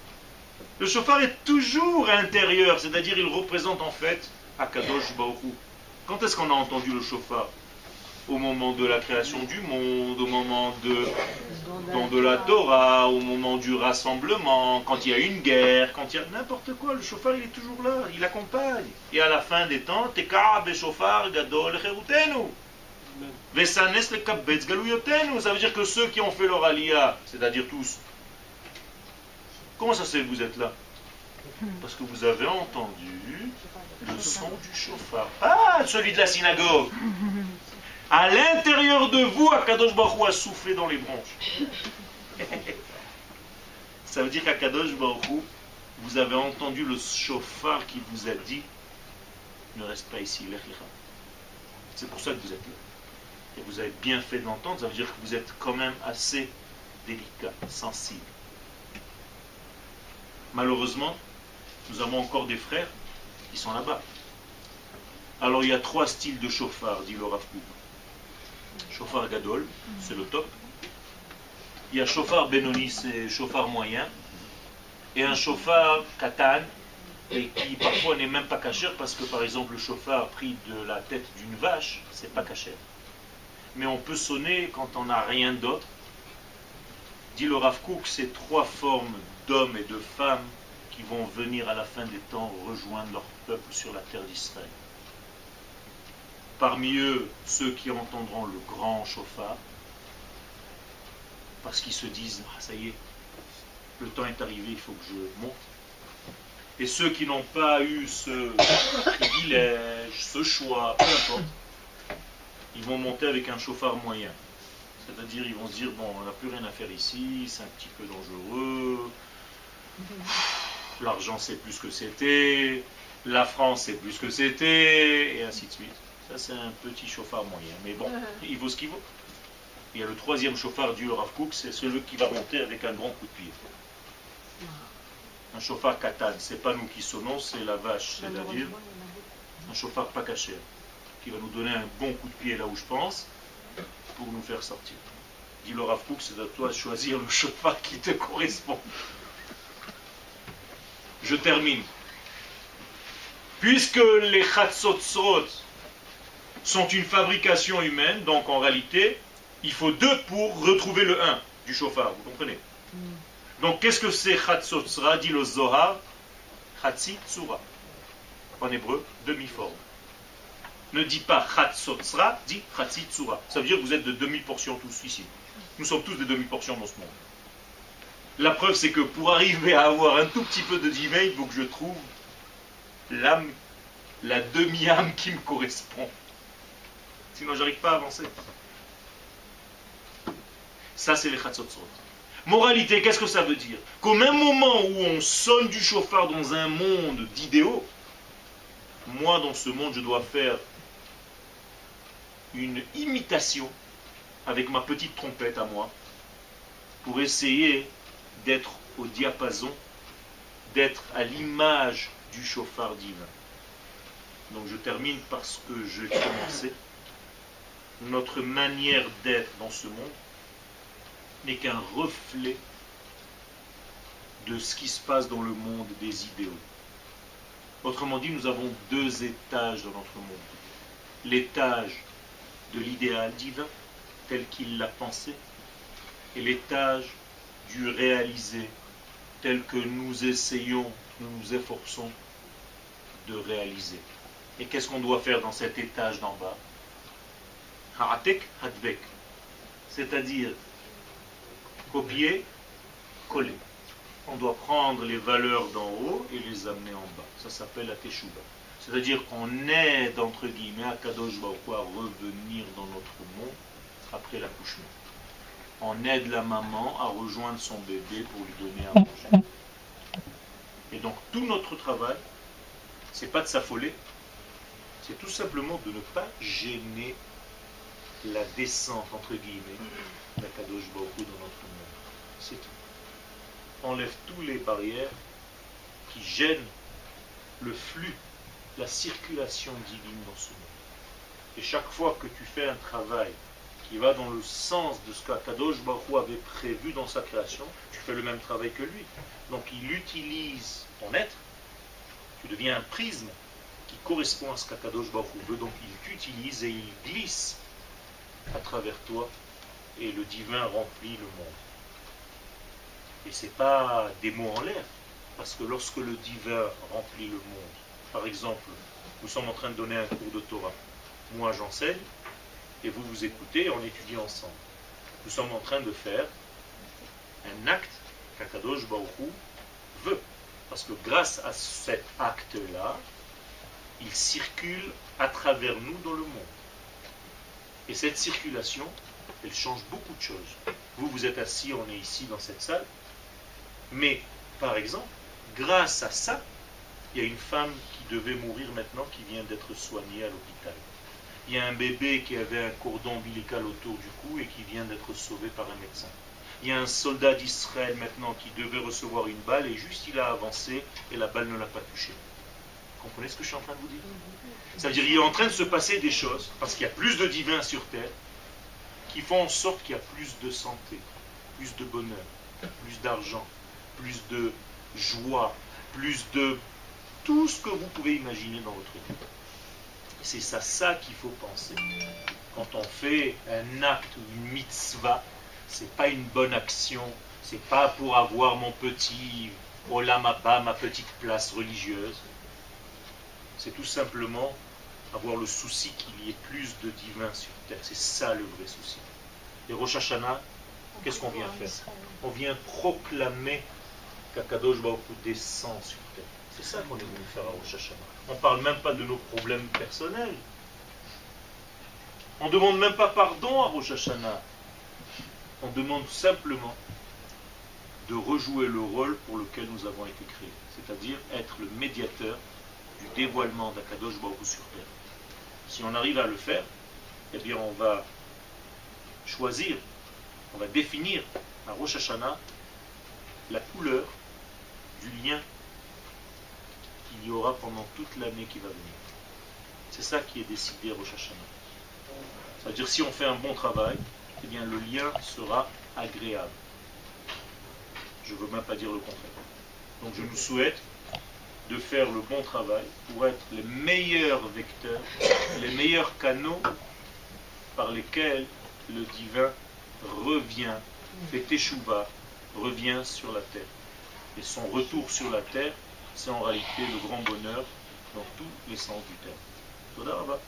Le chauffard est toujours intérieur, c'est-à-dire il représente en fait Akadosh Baruch Hu. Quand est-ce qu'on a entendu le chauffard? Au moment de la création du monde, au moment de la Torah, au moment du rassemblement, quand il y a une guerre, quand il y a n'importe quoi, le chauffard il est toujours là, il accompagne. Et à la fin des temps, Teka beshofar gadol cherutenu. Vesanes lekabetz galuyotenu. Ça veut dire que ceux qui ont fait leur aliyah, c'est-à-dire tous, comment ça se fait que vous êtes là? Parce que vous avez entendu le son du chauffard. Pas celui de la synagogue. À l'intérieur de vous, Akadosh Baruch Hu a soufflé dans les branches. Ça veut dire qu'Akadosh Baruch Hu, vous avez entendu le chauffard qui vous a dit ne reste pas ici, c'est pour ça que vous êtes là. Et vous avez bien fait de l'entendre, ça veut dire que vous êtes quand même assez délicat, sensible. Malheureusement, nous avons encore des frères qui sont là-bas. Alors il y a 3 styles de chauffard, dit le Rav Kook. Chauffard gadol, c'est le top. Il y a chauffard benoni, c'est chauffard moyen. Et un chauffard katan, et qui parfois n'est même pas cachère, parce que par exemple le chauffard pris de la tête d'une vache, c'est pas cachère. Mais on peut sonner quand on n'a rien d'autre. Dit le Rav Kook, c'est trois formes d'hommes et de femmes qui vont venir à la fin des temps rejoindre leur peuple sur la terre d'Israël. Parmi eux, ceux qui entendront le grand chauffard, parce qu'ils se disent, ah, ça y est, le temps est arrivé, il faut que je monte. Et ceux qui n'ont pas eu ce privilège, ce choix, peu importe, ils vont monter avec un chauffard moyen. C'est-à-dire, ils vont se dire, bon, on n'a plus rien à faire ici, c'est un petit peu dangereux, l'argent c'est plus que c'était, la France c'est plus que c'était, et ainsi de suite. Ça c'est un petit chauffard moyen, mais bon, il vaut ce qu'il vaut. Il y a le troisième chauffard du Rav Kook, c'est celui qui va monter avec un grand coup de pied. Un chauffard katan, c'est pas nous qui sonnons, c'est la vache, c'est-à-dire un chauffard pas caché, qui va nous donner un bon coup de pied là où je pense, pour nous faire sortir. Dit le Rav Kook, c'est à toi de choisir le chauffard qui te correspond. Je termine. Puisque les chatzotzrot sont une fabrication humaine, donc en réalité, il faut deux pour retrouver le 1 du chauffard, vous comprenez? Donc qu'est-ce que c'est chatzotzra? Dit le Zohar, chatzitzura. En hébreu, demi-forme. Ne dis pas chatzotzra, dis chatzitzura. Ça veut dire que vous êtes de demi-portion tous ici. Nous sommes tous des demi-portions dans ce monde. La preuve, c'est que pour arriver à avoir un tout petit peu de divin, il faut que je trouve l'âme, la demi-âme qui me correspond. Sinon, j'arrive pas à avancer. Ça, c'est les chatzotzrot. Moralité, qu'est-ce que ça veut dire? Qu'au même moment où on sonne du chauffard dans un monde d'idéaux, moi, dans ce monde, je dois faire une imitation avec ma petite trompette à moi pour essayer d'être au diapason, d'être à l'image du chauffard divin. Donc je termine par ce que j'ai commencé. Notre manière d'être dans ce monde n'est qu'un reflet de ce qui se passe dans le monde des idéaux. Autrement dit, nous avons deux étages dans notre monde. L'étage de l'idéal divin, tel qu'il l'a pensé, et l'étage du réalisé, tel que nous essayons, nous nous efforçons de réaliser. Et qu'est-ce qu'on doit faire dans cet étage d'en bas? Ha'atek hadbek, c'est-à-dire copier, coller. On doit prendre les valeurs d'en haut et les amener en bas. Ça s'appelle la teshuva. C'est-à-dire qu'on aide, entre guillemets, à Kadosh Baruch Hu à revenir dans notre monde après l'accouchement. On aide la maman à rejoindre son bébé pour lui donner à manger. Et donc tout notre travail, c'est pas de s'affoler, c'est tout simplement de ne pas gêner la descente, entre guillemets, d'Akadosh Baruch Hu dans notre monde. C'est tout. Enlève toutes les barrières qui gênent le flux, la circulation divine dans ce monde. Et chaque fois que tu fais un travail qui va dans le sens de ce qu'Akadosh Baruch Hu avait prévu dans sa création, tu fais le même travail que lui. Donc il utilise ton être, tu deviens un prisme qui correspond à ce qu'Akadosh Baruch Hu veut, donc il t'utilise et il glisse à travers toi et le divin remplit le monde. Et ce n'est pas des mots en l'air, parce que lorsque le divin remplit le monde, par exemple, nous sommes en train de donner un cours de Torah, moi j'enseigne, et vous vous écoutez et on étudie ensemble. Nous sommes en train de faire un acte qu'Akadosh Baruch Hu veut, parce que grâce à cet acte-là, il circule à travers nous dans le monde. Et cette circulation, elle change beaucoup de choses. Vous, vous êtes assis, on est ici dans cette salle, mais, par exemple, grâce à ça, il y a une femme qui devait mourir maintenant, qui vient d'être soignée à l'hôpital. Il y a un bébé qui avait un cordon ombilical autour du cou et qui vient d'être sauvé par un médecin. Il y a un soldat d'Israël maintenant qui devait recevoir une balle et juste il a avancé et la balle ne l'a pas touché. Vous comprenez ce que je suis en train de vous dire? Ça veut dire qu'il est en train de se passer des choses, parce qu'il y a plus de divins sur terre, qui font en sorte qu'il y a plus de santé, plus de bonheur, plus d'argent, plus de joie, plus de tout ce que vous pouvez imaginer dans votre vie. C'est ça qu'il faut penser. Quand on fait un acte ou une mitzvah, c'est pas une bonne action, c'est pas pour avoir mon petit olam haba, ma petite place religieuse. C'est tout simplement avoir le souci qu'il y ait plus de divin sur terre. C'est ça le vrai souci. Et Rosh Hashanah, qu'est-ce qu'on vient faire? On vient proclamer qu'Akadosh Baruch Hu descend sur terre. C'est ça qu'on est venu faire à Rosh Hashanah. On ne parle même pas de nos problèmes personnels. On ne demande même pas pardon à Rosh Hashanah. On demande simplement de rejouer le rôle pour lequel nous avons été créés. C'est-à-dire être le médiateur du dévoilement d'Akadosh Baruch Hu sur terre. Si on arrive à le faire, eh bien on va choisir, on va définir à Rosh Hashanah la couleur du lien qu'il y aura pendant toute l'année qui va venir. C'est ça qui est décidé à Rosh Hashanah. C'est-à-dire si on fait un bon travail, eh bien le lien sera agréable. Je ne veux même pas dire le contraire. Donc je nous souhaite de faire le bon travail pour être les meilleurs vecteurs, les meilleurs canaux par lesquels le divin revient, fait teshuva, revient sur la terre. Et son retour sur la terre, c'est en réalité le grand bonheur dans tous les sens du terme. Toda Rabba.